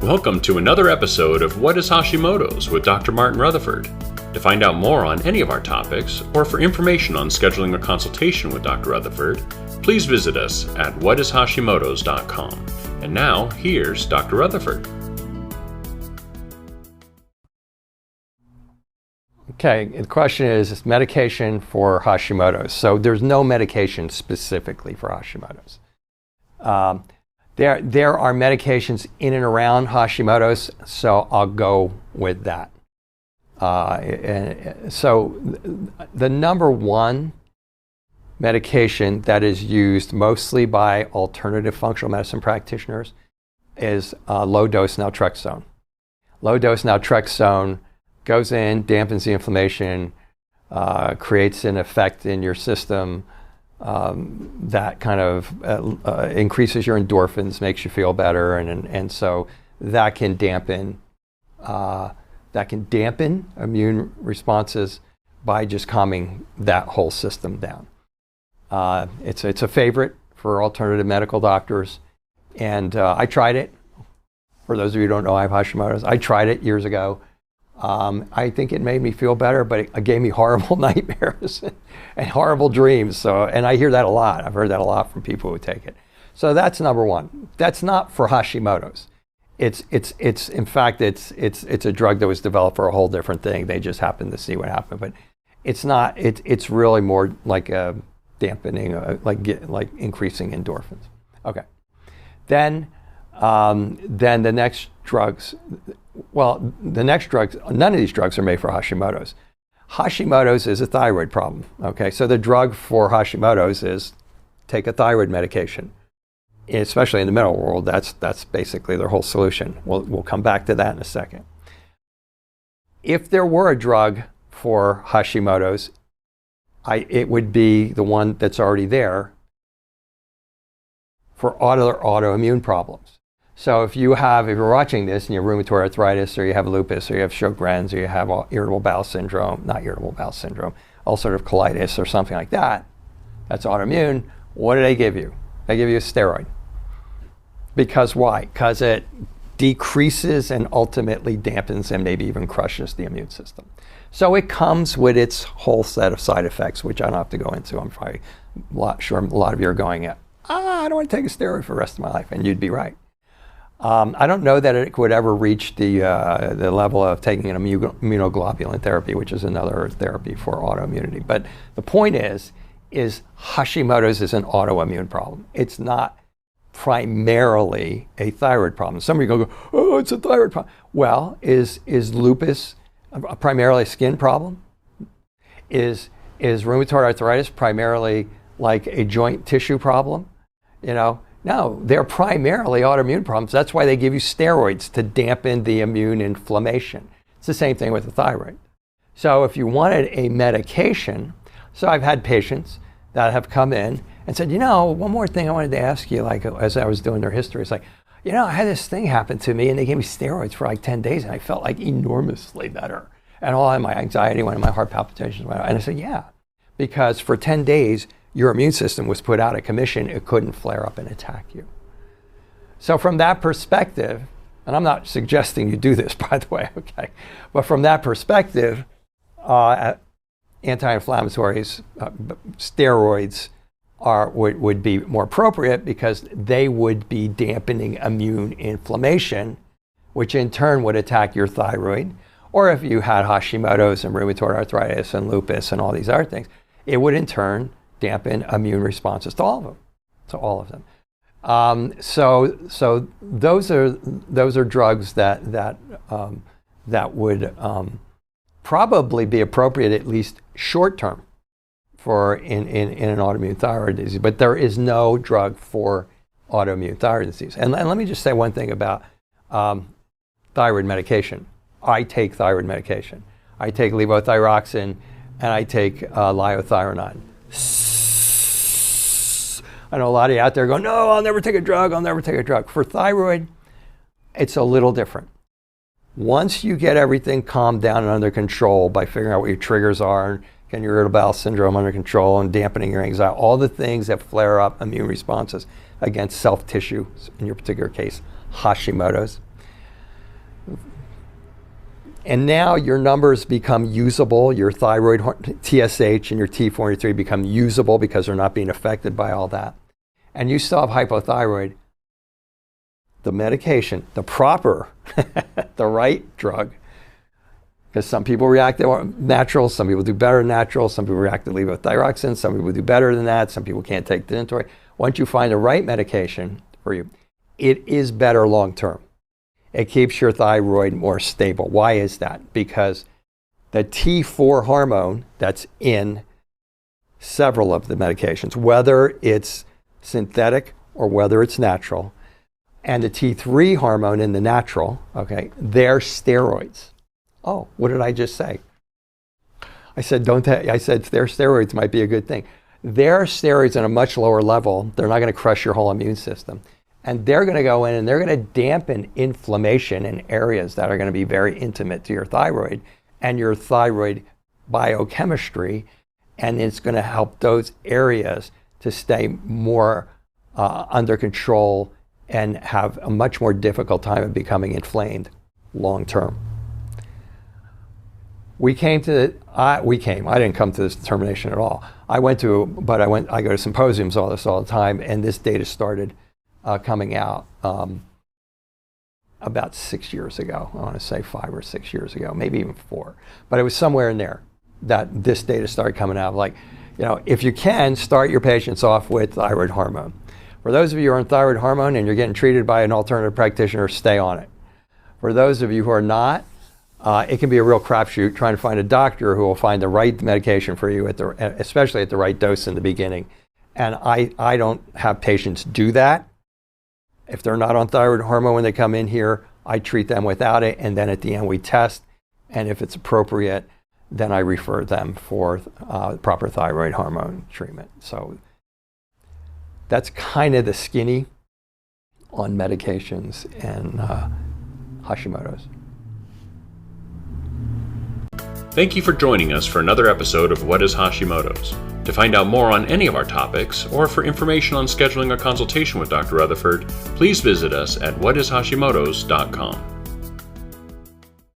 Welcome to another episode of What is Hashimoto's with Dr. Martin Rutherford. To find out more on any of our topics, or for information on scheduling a consultation with Dr. Rutherford, please visit us at whatishashimotos.com. And now, here's Dr. Rutherford. Okay, the question is medication for Hashimoto's. So there's no medication specifically for Hashimoto's. There are medications in and around Hashimoto's, so I'll go with that. So the number one medication that is used mostly by alternative functional medicine practitioners is low-dose naltrexone. Low-dose naltrexone goes in, dampens the inflammation, creates an effect in your system that kind of increases your endorphins, makes you feel better, and so that can dampen immune responses by just calming that whole system down. It's a favorite for alternative medical doctors, and I tried it. For those of you who don't know, I have Hashimoto's. I tried it years ago. I think it made me feel better, but it gave me horrible nightmares and horrible dreams. And I hear that a lot. I've heard that a lot from people who take it. So that's number one. That's not for Hashimoto's. It's in fact it's a drug that was developed for a whole different thing. They just happened to see what happened, but it's not. It's really more like a dampening, like increasing endorphins. Okay, then the next drugs. Well, the next drugs, none of these drugs are made for Hashimoto's. Hashimoto's is a thyroid problem, okay? So the drug for Hashimoto's is take a thyroid medication. Especially in the medical world, that's basically their whole solution. We'll come back to that in a second. If there were a drug for Hashimoto's, it would be the one that's already there for autoimmune problems. So if you're watching this and you have rheumatoid arthritis, or you have lupus, or you have Sjogren's, or you have ulcerative colitis, or something like that, that's autoimmune, what do they give you? They give you a steroid. Because why? Because it decreases and ultimately dampens and maybe even crushes the immune system. So it comes with its whole set of side effects, which I don't have to go into. I'm probably sure a lot of you are going, I don't want to take a steroid for the rest of my life, and you'd be right. I don't know that it would ever reach the level of taking an immunoglobulin therapy, which is another therapy for autoimmunity. But the point is Hashimoto's is an autoimmune problem. It's not primarily a thyroid problem. Some of you go, oh, it's a thyroid problem. Well, is lupus primarily a skin problem? Is rheumatoid arthritis primarily like a joint tissue problem? No, they're primarily autoimmune problems. That's why they give you steroids to dampen the immune inflammation. It's the same thing with the thyroid. So if you wanted a medication, so I've had patients that have come in and said, one more thing I wanted to ask you, like as I was doing their history, it's like, I had this thing happen to me and they gave me steroids for like 10 days and I felt like enormously better. And all of my anxiety went, and my heart palpitations went out. And I said, yeah, because for 10 days, your immune system was put out of commission. It couldn't flare up and attack you. So from that perspective, and I'm not suggesting you do this, by the way, okay, but from that perspective, anti-inflammatories, steroids would be more appropriate because they would be dampening immune inflammation, which in turn would attack your thyroid. Or if you had Hashimoto's and rheumatoid arthritis and lupus and all these other things, it would in turn dampen immune responses to all of them. So those are drugs that would probably be appropriate, at least short term, for in an autoimmune thyroid disease. But there is no drug for autoimmune thyroid disease. And let me just say one thing about thyroid medication. I take thyroid medication. I take levothyroxine and I take liothyronine. I know a lot of you out there going, no, I'll never take a drug. For thyroid, it's a little different. Once you get everything calmed down and under control by figuring out what your triggers are, getting your irritable bowel syndrome under control and dampening your anxiety, all the things that flare up immune responses against self-tissue, in your particular case, Hashimoto's, And now your numbers become usable. Your thyroid TSH and your T4 and your 3 become usable because they're not being affected by all that. And you still have hypothyroid. The medication, the proper, the right drug, because some people react to natural, some people do better than natural, some people react to levothyroxine, some people do better than that, some people can't take the inventory. Once you find the right medication for you, it is better long term. It keeps your thyroid more stable. Why is that? Because the T4 hormone that's in several of the medications, whether it's synthetic or whether it's natural, and the T3 hormone in the natural, okay, they're steroids. Oh, what did I just say? I said I said their steroids might be a good thing. Their steroids on a much lower level, they're not going to crush your whole immune system. And they're going to go in and they're going to dampen inflammation in areas that are going to be very intimate to your thyroid and your thyroid biochemistry. And it's going to help those areas to stay more under control and have a much more difficult time of becoming inflamed long term. I didn't come to this determination at all. I go to symposiums all the time, and this data started coming out about 6 years ago. I want to say 5 or 6 years ago, maybe even 4. But it was somewhere in there that this data started coming out. Like, if you can, start your patients off with thyroid hormone. For those of you who are on thyroid hormone and you're getting treated by an alternative practitioner, stay on it. For those of you who are not, it can be a real crapshoot trying to find a doctor who will find the right medication for you, especially at the right dose in the beginning. And I don't have patients do that. If they're not on thyroid hormone when they come in here, I treat them without it. And then at the end, we test. And if it's appropriate, then I refer them for proper thyroid hormone treatment. So that's kind of the skinny on medications and Hashimoto's. Thank you for joining us for another episode of What is Hashimoto's? To find out more on any of our topics, or for information on scheduling a consultation with Dr. Rutherford, please visit us at whatishashimotos.com.